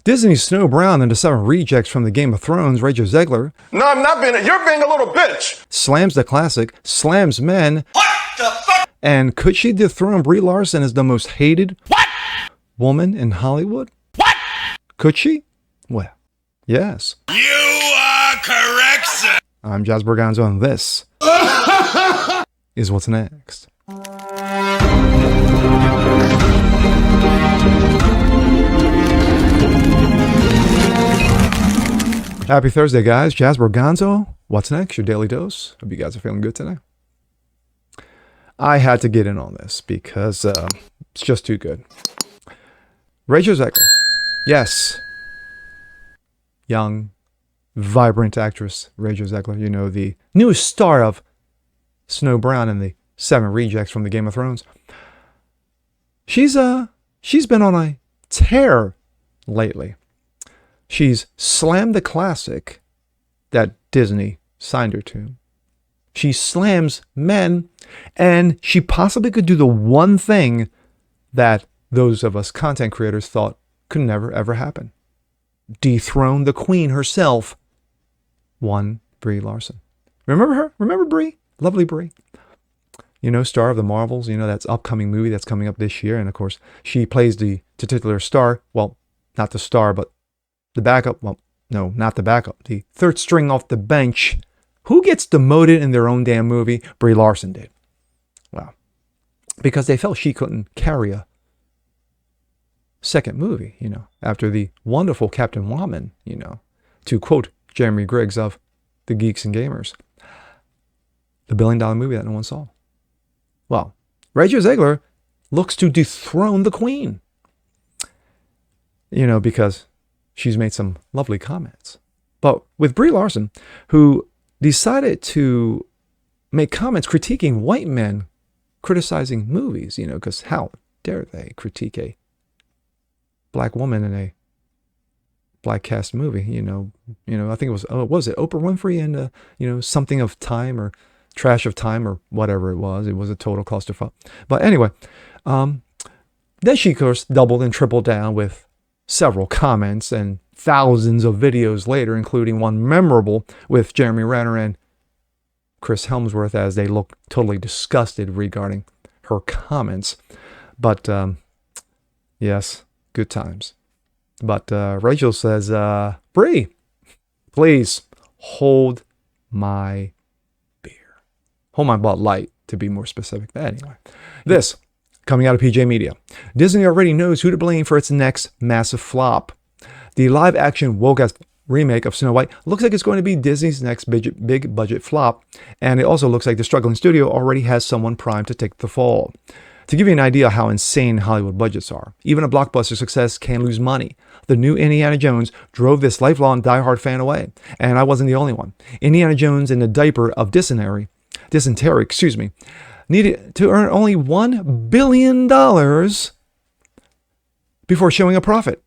Disney's Snow Brown and the 7 rejects from the Game of Thrones, Rachel Zegler. No, I'm not being. You're being a little bitch. Slams the classic, slams men. What the fuck? And could she dethrone Brie Larson as the most hated woman in Hollywood? What? Could she? Well, yes. You are correct, sir. I'm Jazz Berganzo, and this is what's next. Happy Thursday, guys. Jazz Berganzo. What's next? Your daily dose. Hope you guys are feeling good today. I had to get in on this because it's just too good. Rachel Zegler. Yes. Young, vibrant actress Rachel Zegler. You know, the newest star of Snow Brown and the 7 rejects from the Game of Thrones. She's been on a tear lately. She's slammed the classic that Disney signed her to. She slams men, and she possibly could do the one thing that those of us content creators thought could never, ever happen. Dethrone the queen herself, one Brie Larson. Remember her? Remember Brie? Lovely Brie. You know, star of the Marvels. You know, that's upcoming movie that's coming up this year. And, of course, she plays the titular star. Well, not the star, but the backup. Well, no, not the backup. The third string off the bench. Who gets demoted in their own damn movie? Brie Larson did. Well, because they felt she couldn't carry a second movie, you know, after the wonderful Captain Woman, you know, to quote Jeremy Griggs of The Geeks and Gamers. The $1 billion movie that no one saw. Well, Rachel Zegler looks to dethrone the queen. You know, because she's made some lovely comments. But with Brie Larson, who decided to make comments critiquing white men criticizing movies, you know, because how dare they critique a black woman in a black cast movie, you know, I think it was, was it Oprah Winfrey and, you know, Something of Time or Trash of Time or whatever it was. It was a total clusterfuck. But anyway, then she, of course, doubled and tripled down with several comments and thousands of videos later, including one memorable with Jeremy Renner and Chris Hemsworth as they look totally disgusted regarding her comments. But, yes, good times. But Rachel says, Brie, please hold my beer. Hold my Bud Light, to be more specific. But anyway, this coming out of PJ Media. Disney already knows who to blame for its next massive flop. The live-action woke-ass remake of Snow White looks like it's going to be Disney's next big budget flop, and it also looks like the struggling studio already has someone primed to take the fall. To give you an idea how insane Hollywood budgets are, even a blockbuster success can lose money. The new Indiana Jones drove this lifelong diehard fan away, and I wasn't the only one. Indiana Jones in the diaper of dysentery, needed to earn only $1 billion before showing a profit.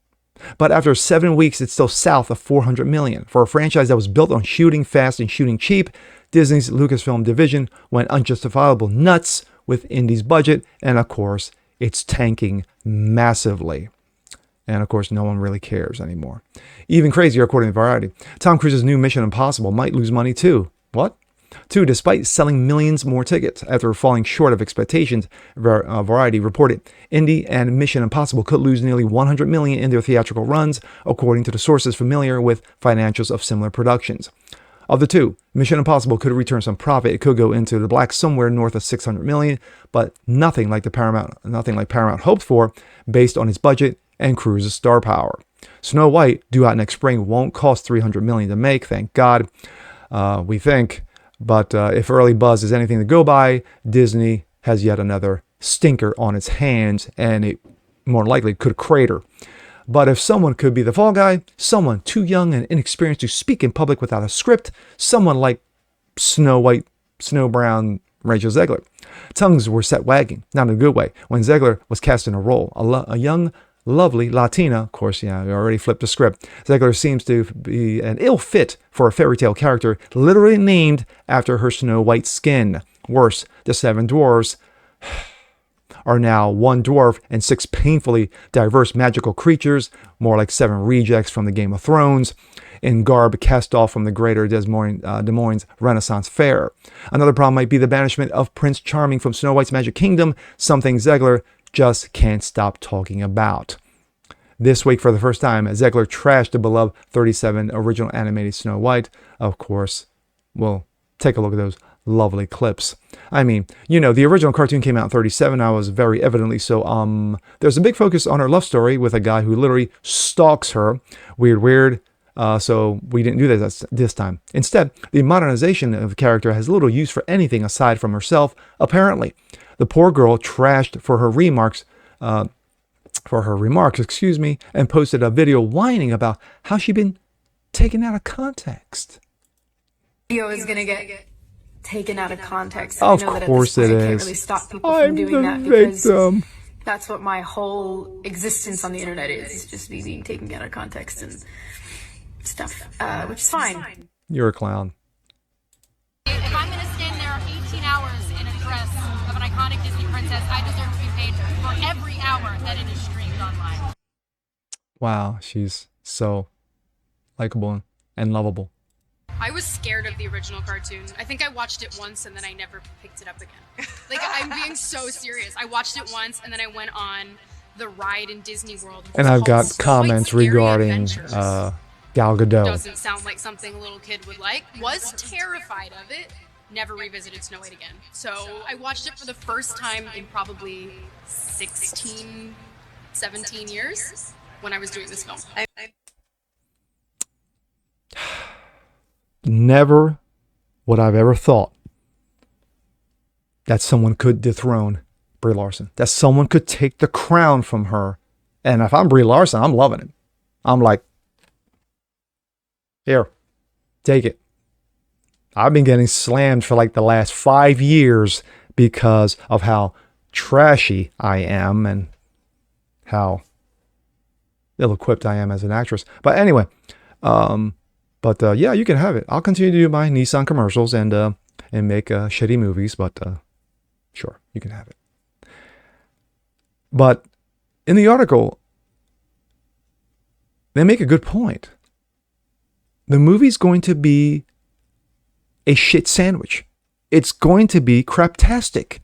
But after 7 weeks, it's still south of $400 million. For a franchise that was built on shooting fast and shooting cheap, Disney's Lucasfilm division went unjustifiable nuts with Indy's budget, and of course, it's tanking massively. And of course, no one really cares anymore. Even crazier, according to Variety, Tom Cruise's new Mission Impossible might lose money too. What? Two, despite selling millions more tickets after falling short of expectations, Variety reported Indy and Mission Impossible could lose nearly $100 million in their theatrical runs, according to the sources familiar with financials of similar productions. Of the two, Mission Impossible could return some profit. It could go into the black somewhere north of $600 million, but nothing like Paramount hoped for, based on its budget and Cruise's star power. Snow White, due out next spring, won't cost $300 million to make. Thank God, we think. But if early buzz is anything to go by, Disney has yet another stinker on its hands, and it more likely could crater. But if someone could be the fall guy, someone too young and inexperienced to speak in public without a script, someone like Snow White, Snow Brown, Rachel Zegler. Tongues were set wagging, not in a good way, when Zegler was cast in a role. A young, lovely Latina, of course, I already flipped the script. Zegler seems to be an ill fit for a fairy tale character literally named after her snow white skin. Worse, the 7 dwarves are now one dwarf and 6 painfully diverse magical creatures, more like 7 rejects from the Game of Thrones, in garb cast off from the greater Des Moines Renaissance Fair. Another problem might be the banishment of Prince Charming from Snow White's Magic Kingdom, something Zegler just can't stop talking about. This week, for the first time, Zegler trashed the beloved 37 original animated Snow White. Of course, we'll take a look at those lovely clips. I mean, you know, the original cartoon came out in 37. I was very evidently so. There's a big focus on her love story with a guy who literally stalks her. Weird. So we didn't do this time. Instead, the modernization of the character has little use for anything aside from herself, apparently. The poor girl trashed for her remarks, and posted a video whining about how she'd been taken out of context. Video is gonna get taken out of context. Of I know that course at this point it I can't is. really stop people I'm from doing the that because victim. that's what my whole existence on the internet is just me being taken out of context and stuff, which is fine. You're a clown. If I'm gonna stand there 18 hours in a dress of an iconic Disney princess, I deserve to be paid for every hour that it is streamed online. Wow, she's so likable and lovable. I was scared of the original cartoon. I think I watched it once and then I never picked it up again. Like, I'm being so serious. I watched it once and then I went on the ride in Disney World. And I've got Snow White's comments Scary regarding Adventures. Gal Gadot. Doesn't sound like something a little kid would like. Was terrified of it. Never revisited Snow White again. So I watched it for the first time in probably 16, 17 years when I was doing this film. Never would I've ever thought that someone could dethrone Brie Larson. That someone could take the crown from her. And if I'm Brie Larson, I'm loving it. I'm like, here, take it. I've been getting slammed for like the last 5 years because of how trashy I am and how ill-equipped I am as an actress. But anyway, yeah, you can have it. I'll continue to do my Nissan commercials and make shitty movies, but sure, you can have it. But in the article, they make a good point. The movie's going to be a shit sandwich. It's going to be craptastic.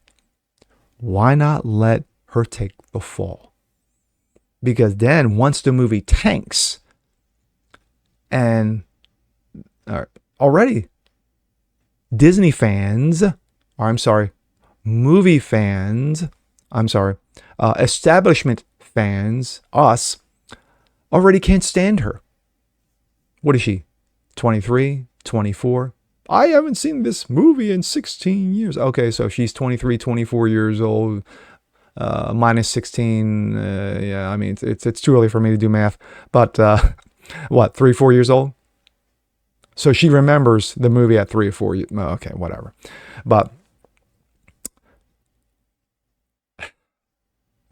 Why not let her take the fall? Because then once the movie tanks, and already Disney fans, movie fans, establishment fans, us, already can't stand her. What is she? 23, 24? I haven't seen this movie in 16 years. Okay, so she's 23, 24 years old, minus 16. Yeah, I mean, it's too early for me to do math. But what, 3, 4 years old? So she remembers the movie at 3 or 4 years. Okay, whatever. But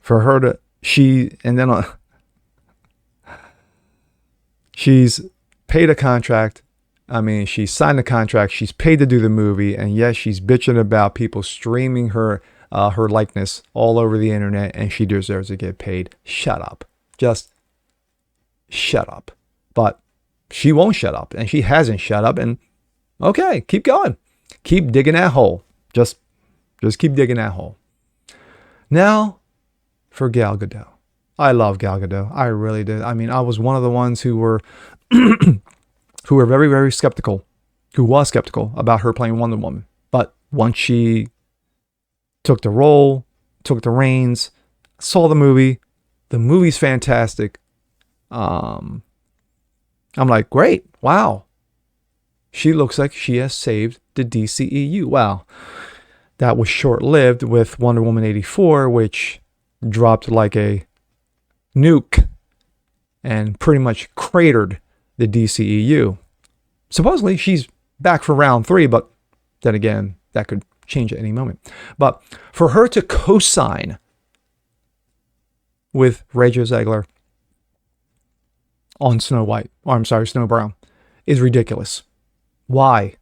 for her to, she's paid a contract. I mean, she signed a contract. She's paid to do the movie. And yes, she's bitching about people streaming her likeness all over the internet, and she deserves to get paid. Shut up. Just shut up. But she won't shut up, and she hasn't shut up. And okay, keep going. Keep digging that hole. Just keep digging that hole. Now for Gal Gadot. I love Gal Gadot. I really did. I mean, I was one of the ones who were who were very, very skeptical, who was skeptical about her playing Wonder Woman. But once she took the role, took the reins, saw the movie's fantastic. I'm like, great, wow. She looks like she has saved the DCEU. Wow. That was short-lived with Wonder Woman 84, which dropped like a nuke and pretty much cratered the DCEU. Supposedly she's back for round 3, but then again, that could change at any moment. But for her to co-sign with Rachel Zegler on Snow Brown is ridiculous. Why?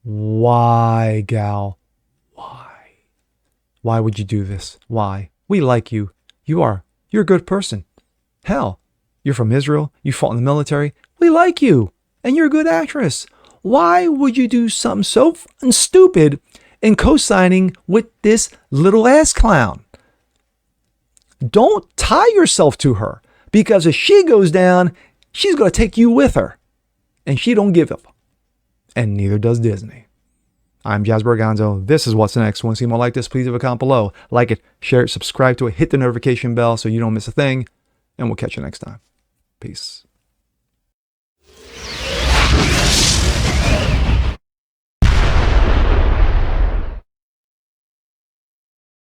Why, gal? Why? Why would you do this? Why? We like you. You're a good person. Hell, you're from Israel. You fought in the military. We like you. And you're a good actress. Why would you do something so stupid in co-signing with this little ass clown? Don't tie yourself to her, because if she goes down, she's going to take you with her. And she don't give up. And neither does Disney. I'm Jasper Gonzo. This is What's Next. Want to see more like this? Please leave a comment below. Like it, share it, subscribe to it, hit the notification bell so you don't miss a thing. And we'll catch you next time. Peace.